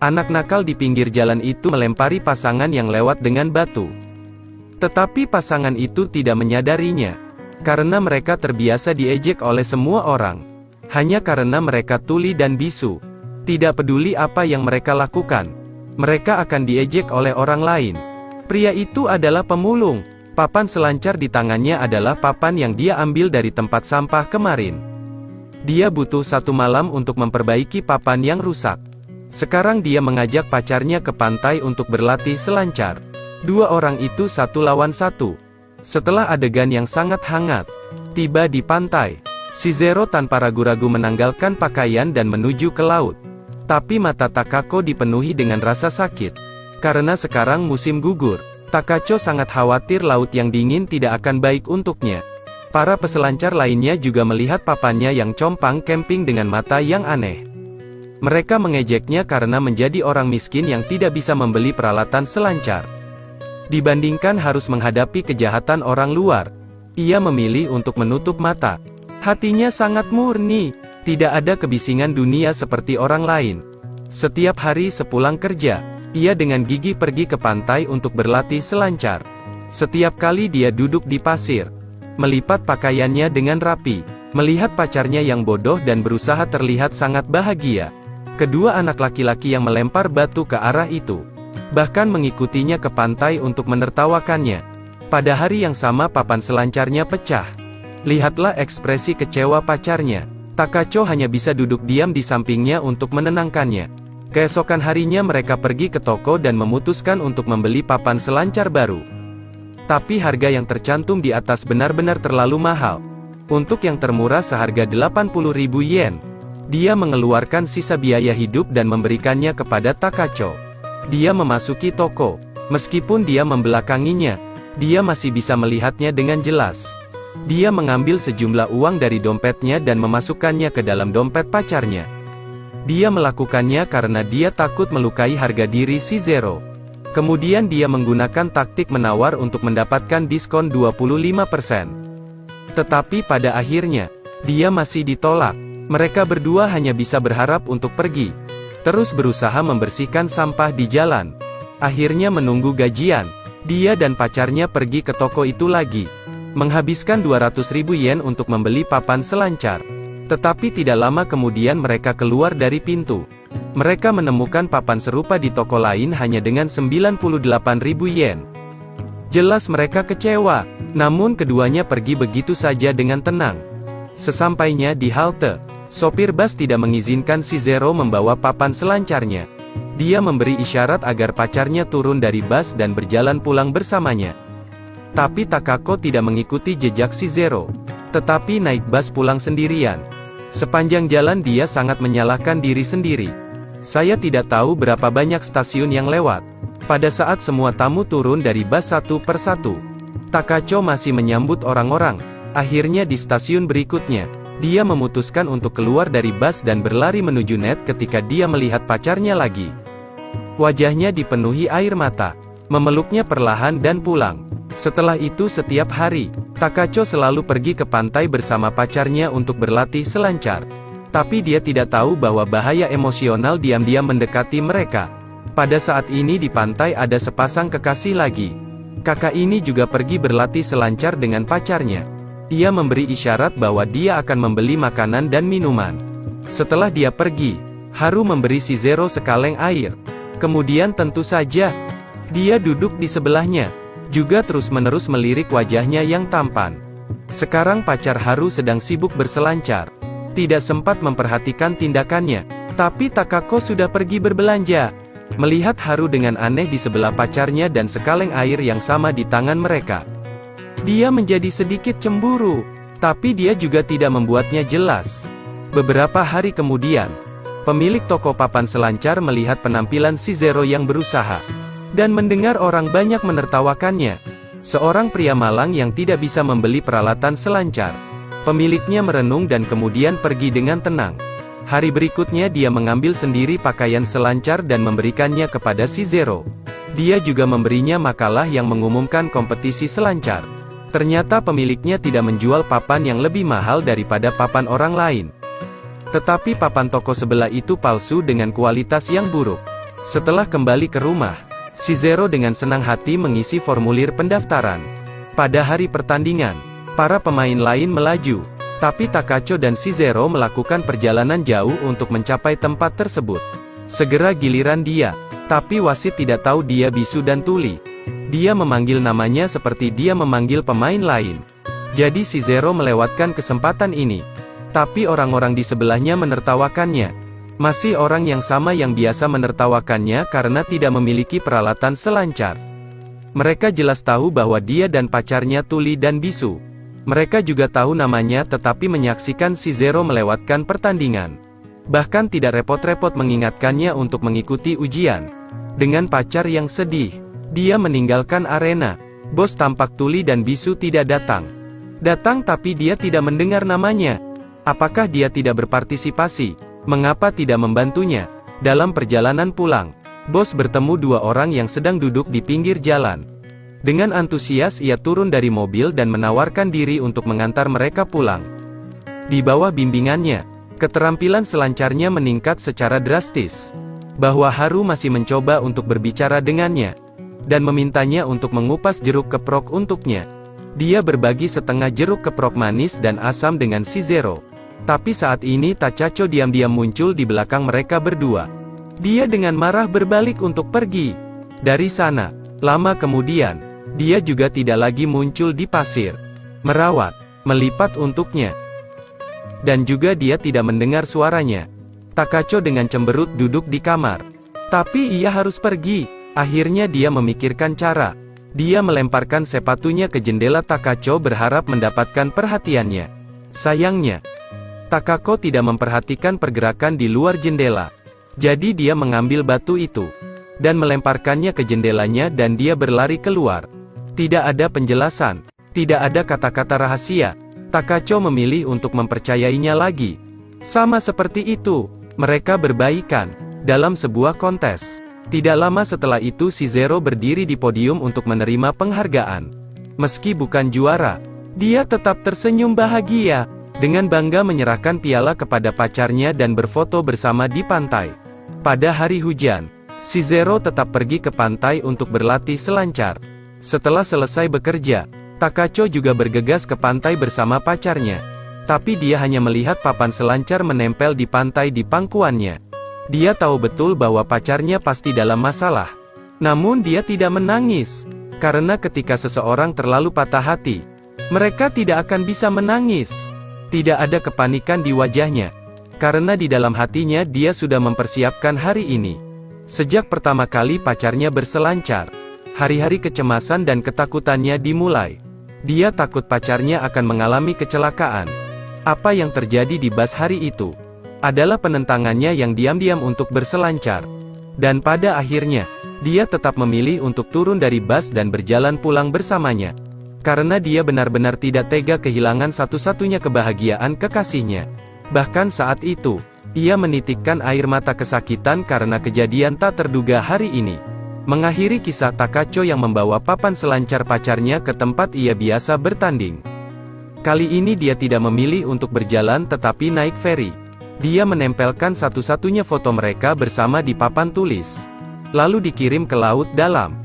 Anak nakal di pinggir jalan itu melempari pasangan yang lewat dengan batu. Tetapi pasangan itu tidak menyadarinya. Karena mereka terbiasa diejek oleh semua orang. Hanya karena mereka tuli dan bisu. Tidak peduli apa yang mereka lakukan. Mereka akan diejek oleh orang lain. Pria itu adalah pemulung. Papan selancar di tangannya adalah papan yang dia ambil dari tempat sampah kemarin. Dia butuh 1 malam untuk memperbaiki papan yang rusak. Sekarang dia mengajak pacarnya ke pantai untuk berlatih selancar. 2 orang itu 1 lawan 1. Setelah adegan yang sangat hangat, tiba di pantai, si Zero tanpa ragu-ragu menanggalkan pakaian dan menuju ke laut. Tapi mata Takako dipenuhi dengan rasa sakit. Karena sekarang musim gugur, Takaco sangat khawatir laut yang dingin tidak akan baik untuknya. Para peselancar lainnya juga melihat papannya yang compang camping dengan mata yang aneh. Mereka mengejeknya karena menjadi orang miskin yang tidak bisa membeli peralatan selancar. Dibandingkan harus menghadapi kejahatan orang luar, ia memilih untuk menutup mata. Hatinya sangat murni, tidak ada kebisingan dunia seperti orang lain. Setiap hari sepulang kerja, ia dengan gigih pergi ke pantai untuk berlatih selancar. Setiap kali dia duduk di pasir, melipat pakaiannya dengan rapi, melihat pacarnya yang bodoh dan berusaha terlihat sangat bahagia. Kedua anak laki-laki yang melempar batu ke arah itu, bahkan mengikutinya ke pantai untuk menertawakannya. Pada hari yang sama papan selancarnya pecah. Lihatlah ekspresi kecewa pacarnya. Takaco hanya bisa duduk diam di sampingnya untuk menenangkannya. Keesokan harinya mereka pergi ke toko dan memutuskan untuk membeli papan selancar baru. Tapi harga yang tercantum di atas benar-benar terlalu mahal. Untuk yang termurah seharga 80.000 yen. Dia mengeluarkan sisa biaya hidup dan memberikannya kepada Takaco. Dia memasuki toko. Meskipun dia membelakanginya, dia masih bisa melihatnya dengan jelas. Dia mengambil sejumlah uang dari dompetnya dan memasukkannya ke dalam dompet pacarnya. Dia melakukannya karena dia takut melukai harga diri si Zero. Kemudian dia menggunakan taktik menawar untuk mendapatkan diskon 25%. Tetapi pada akhirnya, dia masih ditolak. Mereka berdua hanya bisa berharap untuk pergi. Terus berusaha membersihkan sampah di jalan. Akhirnya menunggu gajian, dia dan pacarnya pergi ke toko itu lagi. Menghabiskan 200.000 yen untuk membeli papan selancar. Tetapi tidak lama kemudian mereka keluar dari pintu. Mereka menemukan papan serupa di toko lain hanya dengan 98.000 yen. Jelas mereka kecewa, namun keduanya pergi begitu saja dengan tenang. Sesampainya di halte, sopir bus tidak mengizinkan si Zero membawa papan selancarnya. Dia memberi isyarat agar pacarnya turun dari bus dan berjalan pulang bersamanya. Tapi Takako tidak mengikuti jejak si Zero, tetapi naik bus pulang sendirian. Sepanjang jalan dia sangat menyalahkan diri sendiri. Saya tidak tahu berapa banyak stasiun yang lewat. Pada saat semua tamu turun dari bus satu persatu, Takaco masih menyambut orang-orang. Akhirnya di stasiun berikutnya, dia memutuskan untuk keluar dari bus dan berlari menuju net ketika dia melihat pacarnya lagi. Wajahnya dipenuhi air mata, memeluknya perlahan dan pulang. Setelah itu setiap hari, Takaco selalu pergi ke pantai bersama pacarnya untuk berlatih selancar. Tapi dia tidak tahu bahwa bahaya emosional diam-diam mendekati mereka. Pada saat ini di pantai ada sepasang kekasih lagi. Kakak ini juga pergi berlatih selancar dengan pacarnya. Ia memberi isyarat bahwa dia akan membeli makanan dan minuman. Setelah dia pergi, Haru memberi si Zero sekaleng air. Kemudian tentu saja, dia duduk di sebelahnya, juga terus-menerus melirik wajahnya yang tampan. Sekarang pacar Haru sedang sibuk berselancar. Tidak sempat memperhatikan tindakannya. Tapi Takako sudah pergi berbelanja. Melihat Haru dengan aneh di sebelah pacarnya dan sekaleng air yang sama di tangan mereka, dia menjadi sedikit cemburu. Tapi dia juga tidak membuatnya jelas. Beberapa hari kemudian, pemilik toko papan selancar melihat penampilan si Zero yang berusaha, dan mendengar orang banyak menertawakannya. Seorang pria malang yang tidak bisa membeli peralatan selancar. Pemiliknya merenung dan kemudian pergi dengan tenang. Hari berikutnya dia mengambil sendiri pakaian selancar dan memberikannya kepada si Zero. Dia juga memberinya makalah yang mengumumkan kompetisi selancar. Ternyata pemiliknya tidak menjual papan yang lebih mahal daripada papan orang lain. Tetapi papan toko sebelah itu palsu dengan kualitas yang buruk. Setelah kembali ke rumah, Shizero dengan senang hati mengisi formulir pendaftaran. Pada hari pertandingan, para pemain lain melaju, tapi Takacho dan Shizero melakukan perjalanan jauh untuk mencapai tempat tersebut. Segera giliran dia, tapi wasit tidak tahu dia bisu dan tuli. Dia memanggil namanya seperti dia memanggil pemain lain. Jadi Shizero melewatkan kesempatan ini. Tapi orang-orang di sebelahnya menertawakannya. Masih orang yang sama yang biasa menertawakannya karena tidak memiliki peralatan selancar. Mereka jelas tahu bahwa dia dan pacarnya tuli dan bisu. Mereka juga tahu namanya tetapi menyaksikan Shizero melewatkan pertandingan. Bahkan tidak repot-repot mengingatkannya untuk mengikuti ujian. Dengan pacar yang sedih, dia meninggalkan arena. Bos tampak tuli dan bisu tidak datang. Datang tapi dia tidak mendengar namanya. Apakah dia tidak berpartisipasi? Mengapa tidak membantunya? Dalam perjalanan pulang, bos bertemu dua orang yang sedang duduk di pinggir jalan. Dengan antusias ia turun dari mobil dan menawarkan diri untuk mengantar mereka pulang. Di bawah bimbingannya, keterampilan selancarnya meningkat secara drastis. Bahwa Haru masih mencoba untuk berbicara dengannya, dan memintanya untuk mengupas jeruk keprok untuknya. Dia berbagi setengah jeruk keprok manis dan asam dengan Shizero. Tapi saat ini Takacho diam-diam muncul di belakang mereka berdua. Dia dengan marah berbalik untuk pergi dari sana. Lama kemudian, dia juga tidak lagi muncul di pasir, merawat, melipat untuknya. Dan juga dia tidak mendengar suaranya. Takacho dengan cemberut duduk di kamar. Tapi ia harus pergi. Akhirnya dia memikirkan cara. Dia melemparkan sepatunya ke jendela Takacho berharap mendapatkan perhatiannya. Sayangnya, Takako tidak memperhatikan pergerakan di luar jendela. Jadi dia mengambil batu itu dan melemparkannya ke jendelanya dan dia berlari keluar. Tidak ada penjelasan, tidak ada kata-kata rahasia. Takacho memilih untuk mempercayainya lagi. Sama seperti itu, mereka berbaikan dalam sebuah kontes. Tidak lama setelah itu Shizero berdiri di podium untuk menerima penghargaan. Meski bukan juara, dia tetap tersenyum bahagia. Dengan bangga menyerahkan piala kepada pacarnya dan berfoto bersama di pantai. Pada hari hujan, Shizero tetap pergi ke pantai untuk berlatih selancar. Setelah selesai bekerja, Takacho juga bergegas ke pantai bersama pacarnya. Tapi dia hanya melihat papan selancar menempel di pantai di pangkuannya. Dia tahu betul bahwa pacarnya pasti dalam masalah. Namun dia tidak menangis. Karena ketika seseorang terlalu patah hati, mereka tidak akan bisa menangis. Tidak ada kepanikan di wajahnya. Karena di dalam hatinya dia sudah mempersiapkan hari ini. Sejak pertama kali pacarnya berselancar, hari-hari kecemasan dan ketakutannya dimulai. Dia takut pacarnya akan mengalami kecelakaan. Apa yang terjadi di bus hari itu adalah penentangannya yang diam-diam untuk berselancar. Dan pada akhirnya, dia tetap memilih untuk turun dari bus dan berjalan pulang bersamanya. Karena dia benar-benar tidak tega kehilangan satu-satunya kebahagiaan kekasihnya. Bahkan saat itu, ia menitikkan air mata kesakitan karena kejadian tak terduga hari ini. Mengakhiri kisah Takacho yang membawa papan selancar pacarnya ke tempat ia biasa bertanding. Kali ini dia tidak memilih untuk berjalan tetapi naik feri. Dia menempelkan satu-satunya foto mereka bersama di papan tulis. Lalu dikirim ke laut dalam.